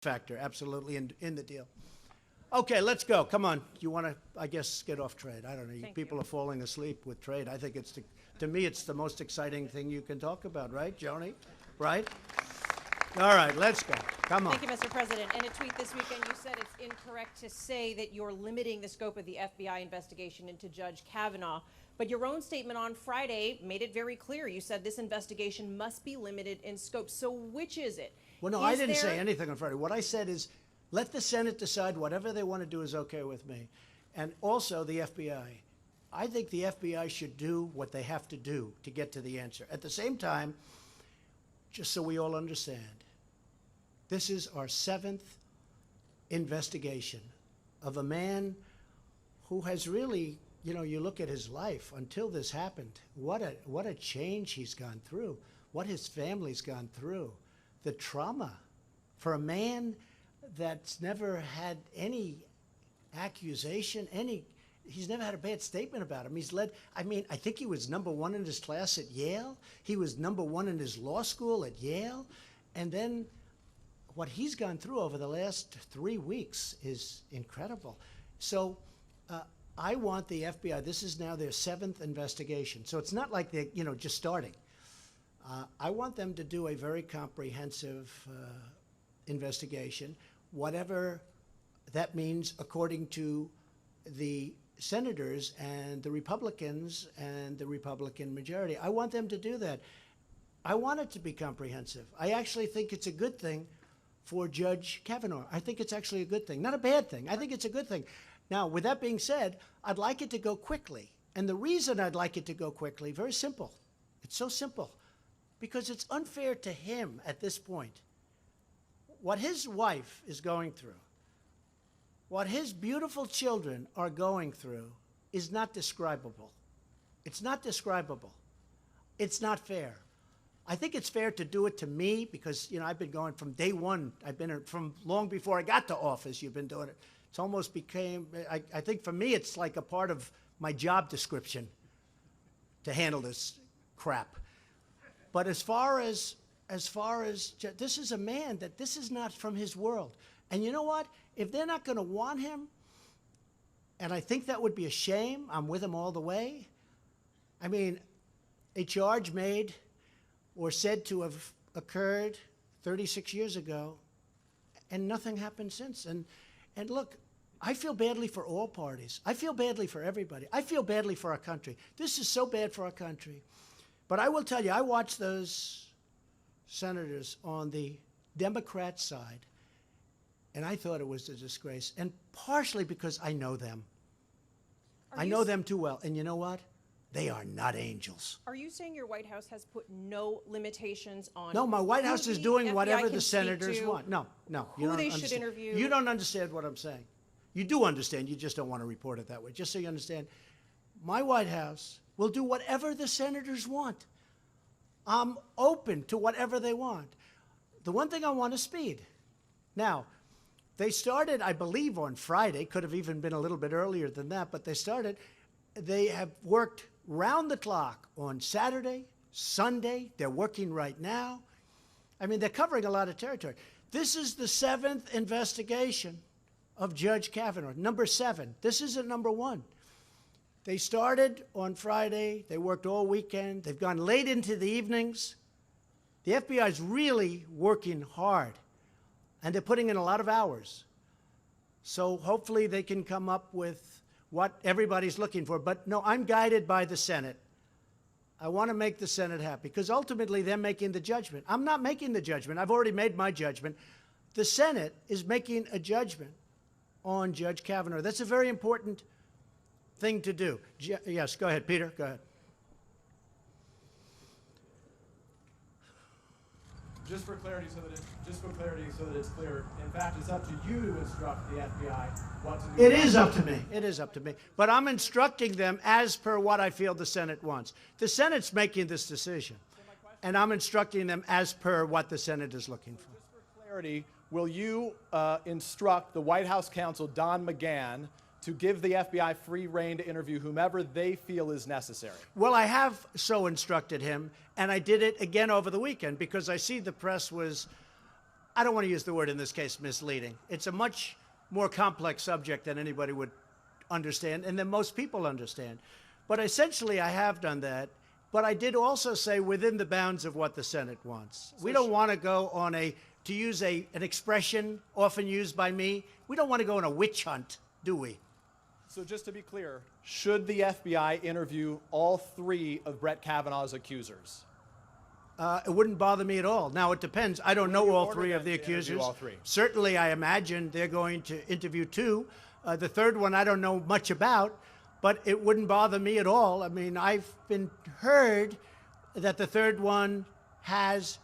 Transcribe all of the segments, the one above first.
factor, absolutely, in the deal. Okay, let's go. Come on. You want to, I guess, get off trade. I don't know. People are falling asleep with trade. I think it's, to me, it's the most exciting thing you can talk about, right, Joni? Right? All right, let's go. Come on. Thank you, Mr. President. In a tweet this weekend, you said it's incorrect to say that you're limiting the scope of the FBI investigation into Judge Kavanaugh. But your own statement on Friday made it very clear. You said this investigation must be limited in scope. So which is it? Well, no, I didn't say anything on Friday. What I said is, let the Senate decide whatever they want to do is okay with me. And also the FBI. I think the FBI should do what they have to do to get to the answer. At the same time, just so we all understand, this is our 7th investigation of a man who has really, you know, you look at his life until this happened, what a change he's gone through, what his family's gone through, the trauma for a man that's never had any accusation, he's never had a bad statement about him. He's led, I mean, I think he was #1 in his class at Yale. He was #1 in his law school at Yale. And then what he's gone through over the last 3 weeks is incredible. So I want the FBI, this is now their 7th investigation. So it's not like they're, you know, just starting. I want them to do a very comprehensive investigation, whatever that means according to the senators and the Republicans and the Republican majority. I want them to do that. I want it to be comprehensive. I actually think it's a good thing for Judge Kavanaugh. I think it's actually a good thing, not a bad thing. I think it's a good thing. Now, with that being said, I'd like it to go quickly. And the reason I'd like it to go quickly, very simple. It's so simple. Because it's unfair to him at this point. What his wife is going through, what his beautiful children are going through is not describable. It's not describable. It's not fair. I think it's fair to do it to me because, you know, I've been going from day one. I've been from long before I got to office. You've been doing it. It's almost became, I think for me, it's like a part of my job description to handle this crap. But as far as this is a man that this is not from his world. And you know what? If they're not going to want him, and I think that would be a shame, I'm with him all the way. I mean, a charge made or said to have occurred 36 years ago, and nothing happened since. And look, I feel badly for all parties. I feel badly for everybody. I feel badly for our country. This is so bad for our country. But I will tell you, I watched those senators on the Democrat side, and I thought it was a disgrace, and partially because I know them. I know them too well. And you know what? They are not angels. Are you saying your White House has put no limitations on? No, my White House is doing whatever the senators want. No. Who they should interview? You don't understand what I'm saying. You do understand. You just don't want to report it that way. Just so you understand, my White House will do whatever the senators want. I'm open to whatever they want. The one thing I want is speed. Now, they started, I believe, on Friday. Could have even been a little bit earlier than that, but they started. They have worked round the clock on Saturday, Sunday. They're working right now. I mean, they're covering a lot of territory. This is the 7th investigation of Judge Kavanaugh, number 7. This isn't number 1. They started on Friday. They worked all weekend. They've gone late into the evenings. The FBI is really working hard, and they're putting in a lot of hours. So hopefully they can come up with what everybody's looking for. But no, I'm guided by the Senate. I want to make the Senate happy because ultimately they're making the judgment. I'm not making the judgment. I've already made my judgment. The Senate is making a judgment on Judge Kavanaugh. That's a very important thing to do. Yes, go ahead, Peter. Go ahead. Just for clarity, so that it's clear. In fact, it's up to you to instruct the FBI what to do. It is up to me. It is up to me. But I'm instructing them as per what I feel the Senate wants. The Senate's making this decision, and I'm instructing them as per what the Senate is looking for. Just for clarity, will you instruct the White House counsel, Don McGahn, to give the FBI free rein to interview whomever they feel is necessary? Well, I have so instructed him, and I did it again over the weekend because I see the press was I don't want to use the word in this case misleading. It's a much more complex subject than anybody would understand and than most people understand. But essentially, I have done that. But I did also say within the bounds of what the Senate wants. We don't want to go on to use an expression often used by me, we don't want to go on a witch hunt, do we? So just to be clear, should the FBI interview all 3 of Brett Kavanaugh's accusers? It wouldn't bother me at all. Now, it depends. I don't know all 3 of the accusers. All 3. Certainly, I imagine they're going to interview 2. The third one I don't know much about, but it wouldn't bother me at all. I mean, I've been heard that the third one has,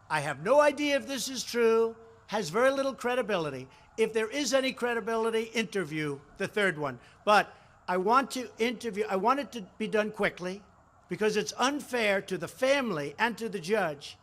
I have no idea if this is true, has very little credibility. If there is any credibility, interview the third one. But I want it to be done quickly, because it's unfair to the family and to the judge.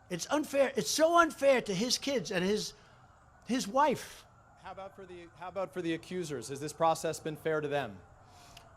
It's unfair. It's so unfair to his kids and his wife. How about for the accusers? Has this process been fair to them?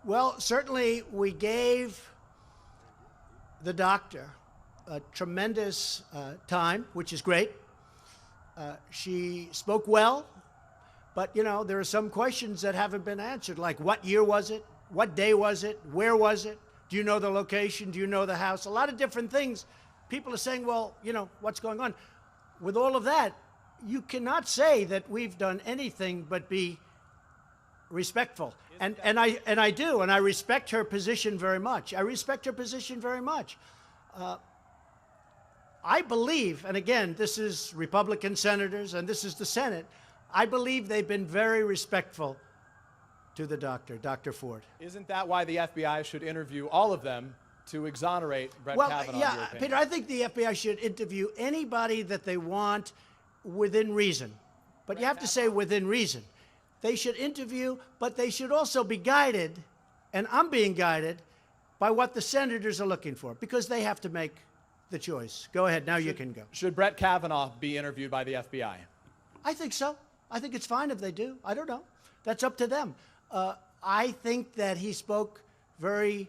Well, certainly we gave the doctor a tremendous time, which is great. She spoke well, but there are some questions that haven't been answered, like what year was it? What day was it? Where was it? Do you know the location? Do you know the house? A lot of different things. People are saying, well, what's going on? With all of that, you cannot say that we've done anything but be respectful. And I do, and I respect her position very much. I respect her position very much. I believe, and again, this is Republican senators and this is the Senate, I believe they've been very respectful to the doctor, Dr. Ford. Isn't that why the FBI should interview all of them to exonerate Brett Kavanaugh? Yeah, Peter, I think the FBI should interview anybody that they want within reason. But you have to say within reason. They should interview, but they should also be guided, and I'm being guided, by what the senators are looking for, because they have to make the choice. Go ahead, now you can go. Should Brett Kavanaugh be interviewed by the FBI? I think so. I think it's fine if they do. I don't know. That's up to them. I think that he spoke very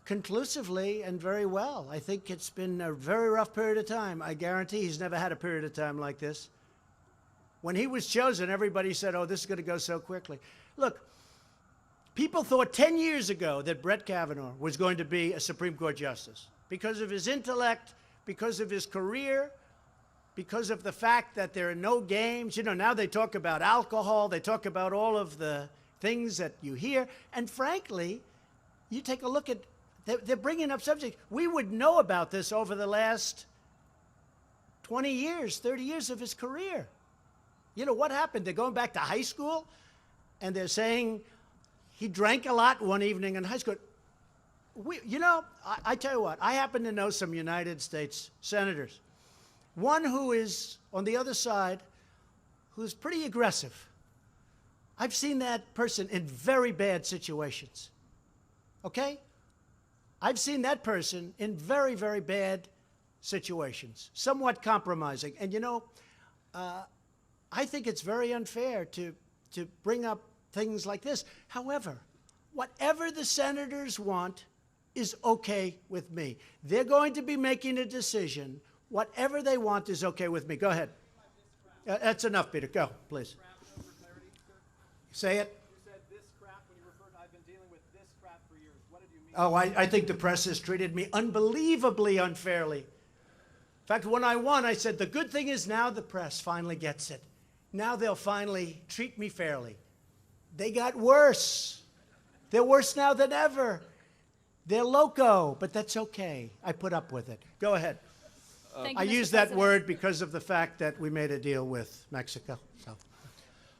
conclusively and very well. I think it's been a very rough period of time. I guarantee he's never had a period of time like this. When he was chosen, everybody said, oh, this is going to go so quickly. Look, people thought 10 years ago that Brett Kavanaugh was going to be a Supreme Court justice because of his intellect, because of his career, because of the fact that there are no games. Now they talk about alcohol. They talk about all of the things that you hear. And frankly, you take a look at, they're bringing up subjects. We would know about this over the last 20 years, 30 years of his career. What happened? They're going back to high school, and they're saying he drank a lot one evening in high school. I tell you what, I happen to know some United States senators. One who is on the other side, who's pretty aggressive. I've seen that person in very bad situations. Okay? I've seen that person in very, very bad situations, somewhat compromising. And I think it's very unfair to bring up things like this. However, whatever the senators want is okay with me. They're going to be making a decision. Whatever they want is okay with me. Go ahead. That's enough, Peter. Go, please. Say it. You said this crap when you referred to I've been dealing with this crap for years. What did you mean? Oh, I think the press has treated me unbelievably unfairly. In fact, when I won, I said, the good thing is now the press finally gets it. Now they'll finally treat me fairly. They got worse. They're worse now than ever. They're loco, but that's okay. I put up with it. Go ahead. I use that word because of the fact that we made a deal with Mexico. So,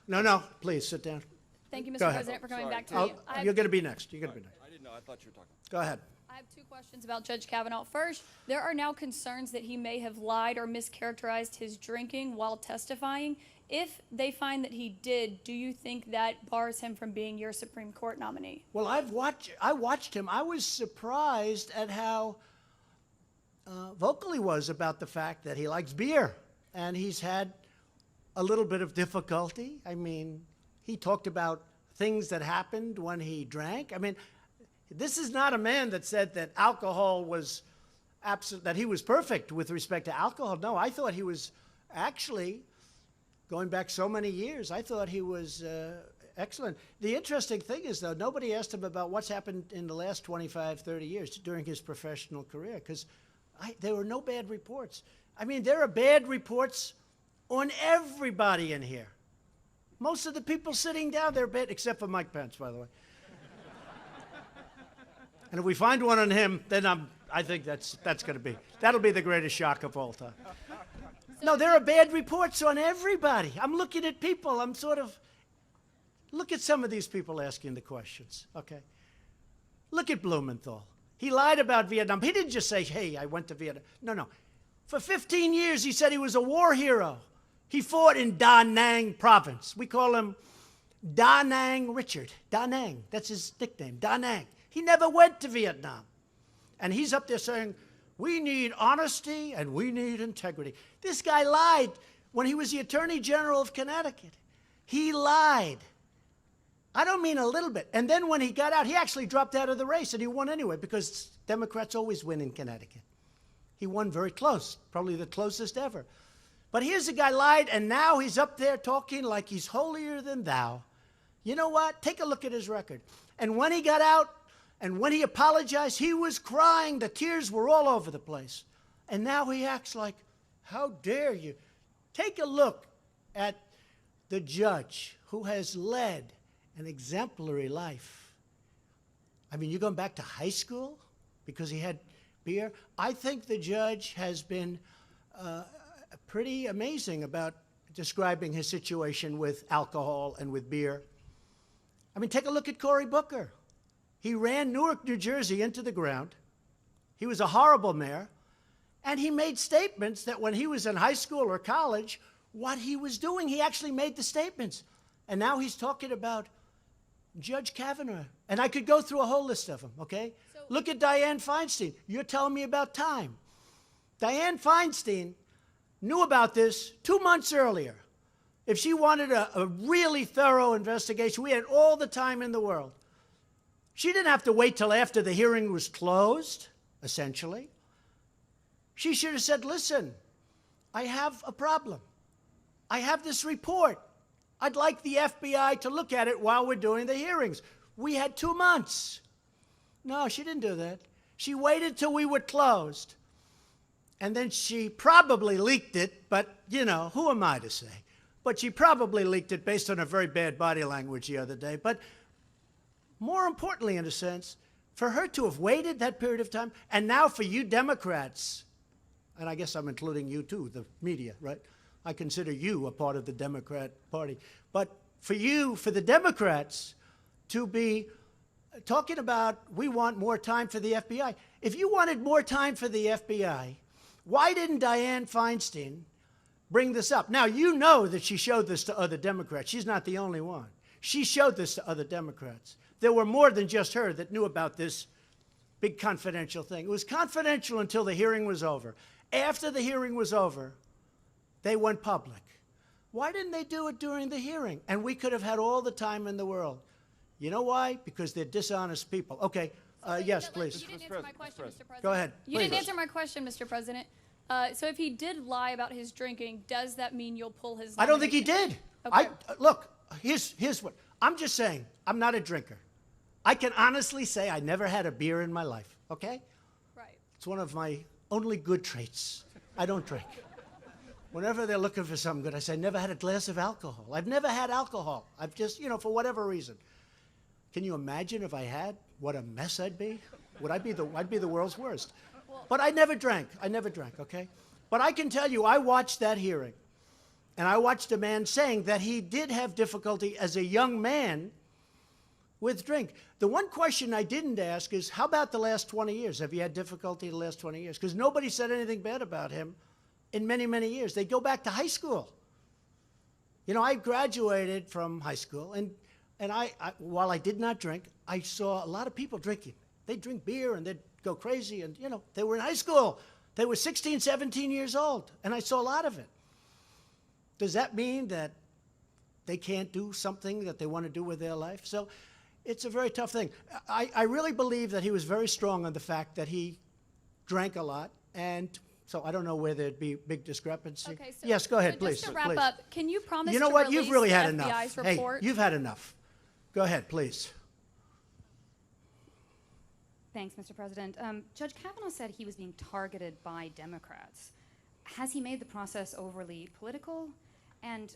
no, please sit down. Thank you, Mr. Go ahead. President, for coming back to me. You're going to be next. You're going to be next. I didn't know. I thought you were talking. Go ahead. I have two questions about Judge Kavanaugh. First, there are now concerns that he may have lied or mischaracterized his drinking while testifying. If they find that he did, do you think that bars him from being your Supreme Court nominee? Well, I watched him. I was surprised at how vocal he was about the fact that he likes beer, and he's had a little bit of difficulty. I mean, he talked about things that happened when he drank. I mean, this is not a man that said that alcohol was that he was perfect with respect to alcohol. No, I thought he was Actually, going back so many years, I thought he was excellent. The interesting thing is, though, nobody asked him about what's happened in the last 25, 30 years during his professional career, because there were no bad reports. I mean, there are bad reports on everybody in here. Most of the people sitting down there, bad, except for Mike Pence, by the way. And if we find one on him, then I think that'll be the greatest shock of all time. No, there are bad reports on everybody. I'm looking at people. Look at some of these people asking the questions, okay? Look at Blumenthal. He lied about Vietnam. He didn't just say, hey, I went to Vietnam. No. For 15 years, he said he was a war hero. He fought in Da Nang province. We call him Da Nang Richard. Da Nang, that's his nickname, Da Nang. He never went to Vietnam. And he's up there saying, we need honesty and we need integrity. This guy lied when he was the Attorney General of Connecticut. He lied. I don't mean a little bit. And then when he got out, he actually dropped out of the race, and he won anyway, because Democrats always win in Connecticut. He won very close, probably the closest ever. But here's a guy lied, and now he's up there talking like he's holier than thou. You know what? Take a look at his record. And when he got out, and when he apologized, he was crying. The tears were all over the place. And now he acts like, how dare you? Take a look at the judge who has led an exemplary life. I mean, you're going back to high school because he had beer? I think the judge has been pretty amazing about describing his situation with alcohol and with beer. I mean, take a look at Cory Booker. He ran Newark, New Jersey into the ground. He was a horrible mayor. And he made statements that when he was in high school or college, what he was doing, he actually made the statements. And now he's talking about Judge Kavanaugh. And I could go through a whole list of them, okay? Look at Dianne Feinstein. You're telling me about time. Dianne Feinstein knew about this 2 months earlier. If she wanted a really thorough investigation, we had all the time in the world. She didn't have to wait till after the hearing was closed, essentially. She should have said, listen, I have a problem. I have this report. I'd like the FBI to look at it while we're doing the hearings. We had 2 months. No, she didn't do that. She waited till we were closed. And then she probably leaked it, but, you know, who am I to say? But she probably leaked it based on her very bad body language the other day. But more importantly, in a sense, for her to have waited that period of time, and now for you Democrats, and I guess I'm including you too, the media, right? I consider you a part of the Democrat Party. But for you, for the Democrats, to be talking about we want more time for the FBI. If you wanted more time for the FBI, why didn't Dianne Feinstein bring this up? Now, you know that she showed this to other Democrats. She's not the only one. She showed this to other Democrats. There were more than just her that knew about this big confidential thing. It was confidential until the hearing was over. After the hearing was over, they went public. Why didn't they do it during the hearing? And we could have had all the time in the world. You know why? Because they're dishonest people. Okay, yes, please. You didn't answer my question, Mr. President. Go ahead. You didn't answer my question, Mr. President. So if he did lie about his drinking, does that mean you'll pull his I don't think he nomination? did. Okay. Look, here's what. I'm just saying, I'm not a drinker. I can honestly say I never had a beer in my life, okay? Right. It's one of my only good traits. I don't drink. Whenever they're looking for something good, I say, I never had a glass of alcohol. I've never had alcohol. I've just, you know, for whatever reason. Can you imagine if I had, what a mess I'd be? I'd be the world's worst. But I never drank. Okay? But I can tell you, I watched that hearing. And I watched a man saying that he did have difficulty as a young man with drink. The one question I didn't ask is, how about the last 20 years? Have you had difficulty the last 20 years? Because nobody said anything bad about him in many, many years. They go back to high school. You know, I graduated from high school, and while I did not drink, I saw a lot of people drinking. They'd drink beer, and they'd go crazy, and, you know, they were in high school. They were 16, 17 years old, and I saw a lot of it. Does that mean that they can't do something that they want to do with their life? So it's a very tough thing. I really believe that he was very strong on the fact that he drank a lot, and So I don't know where there'd be big discrepancy. Okay, so, yes, go ahead, so please. Just to wrap please. up, can you promise You know to what? You've release really the had FBI's enough. report? Hey, you've had enough. Go ahead, please. Thanks, Mr. President. Judge Kavanaugh said he was being targeted by Democrats. Has he made the process overly political? And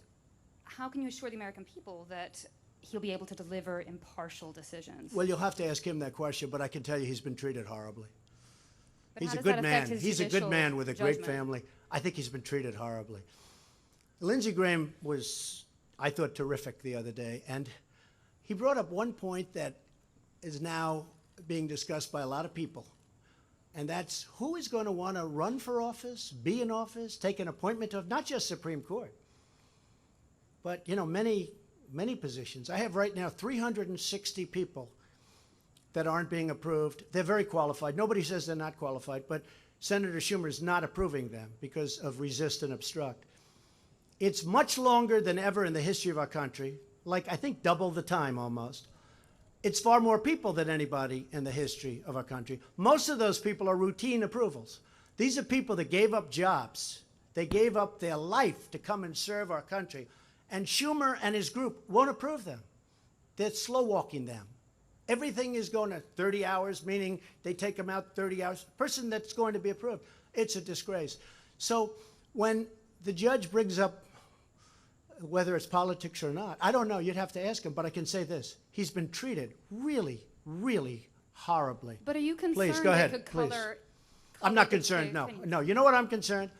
how can you assure the American people that he'll be able to deliver impartial decisions? Well, you'll have to ask him that question, but I can tell you he's been treated horribly. But He's how a does good that man. affect his He's a good judicial man with a great judgment? family. I think he's been treated horribly. Lindsey Graham was, I thought, terrific the other day, and he brought up one point that is now being discussed by a lot of people, and that's who is going to want to run for office, be in office, take an appointment of not just Supreme Court, but many positions. I have right now 360 people that aren't being approved. They're very qualified. Nobody says they're not qualified, but Senator Schumer is not approving them because of resist and obstruct. It's much longer than ever in the history of our country, like I think double the time almost. It's far more people than anybody in the history of our country. Most of those people are routine approvals. These are people that gave up jobs. They gave up their life to come and serve our country. And Schumer and his group won't approve them. They're slow walking them. Everything is going to 30 hours, meaning they take them out 30 hours. Person that's going to be approved. It's a disgrace. So when the judge brings up whether it's politics or not, I don't know. You'd have to ask him, but I can say this. He's been treated really, really horribly. But are you concerned Please, go ahead, it could please. color I'm not the concerned, no. case? No, you know what I'm concerned?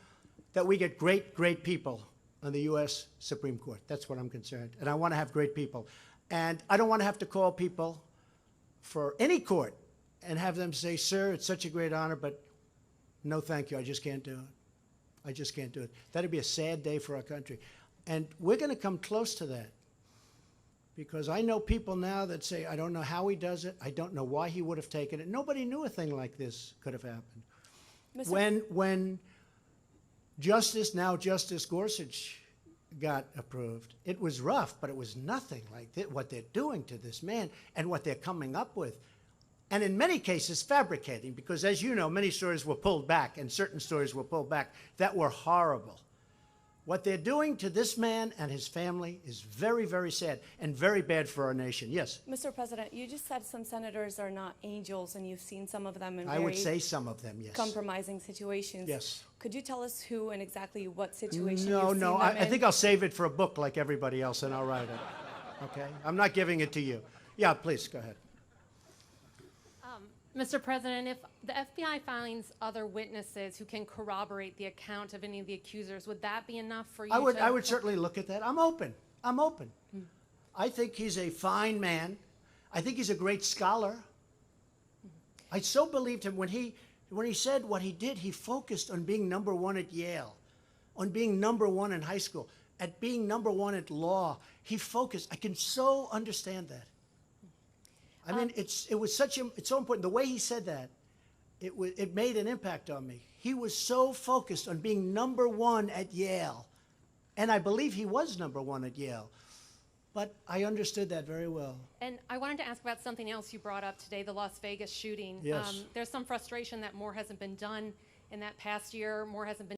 That we get great, great people on the U.S. Supreme Court. That's what I'm concerned. And I want to have great people. And I don't want to have to call people for any court and have them say, sir, it's such a great honor, but no thank you, I just can't do it. I just can't do it. That'd be a sad day for our country. And we're going to come close to that. Because I know people now that say, I don't know how he does it. I don't know why he would have taken it. Nobody knew a thing like this could have happened. When Justice Gorsuch got approved, it was rough, but it was nothing like what they're doing to this man and what they're coming up with. And in many cases, fabricating, because as you know, many stories were pulled back and certain stories were pulled back that were horrible. What they're doing to this man and his family is very, very sad and very bad for our nation. Yes? Mr. President, you just said some senators are not angels, and you've seen some of them in I would say some of them, yes. compromising situations. Yes. Could you tell us who and exactly what situation No, you've seen no. them I in? think I'll save it for a book like everybody else, and I'll write it. Okay? I'm not giving it to you. Yeah, please, go ahead. Mr. President, if the FBI finds other witnesses who can corroborate the account of any of the accusers, would that be enough for you I would certainly look at that. I'm open. I'm open. I think he's a fine man. I think he's a great scholar. I so believed him when he said what he did. He focused on being number one at Yale, on being number one in high school, at being number one at law. He focused. I can so understand that. I mean, it's so important. The way he said that, it made an impact on me. He was so focused on being number one at Yale, and I believe he was number one at Yale. But I understood that very well. And I wanted to ask about something else you brought up today, the Las Vegas shooting. Yes. There's some frustration that more hasn't been done in that past year. More hasn't been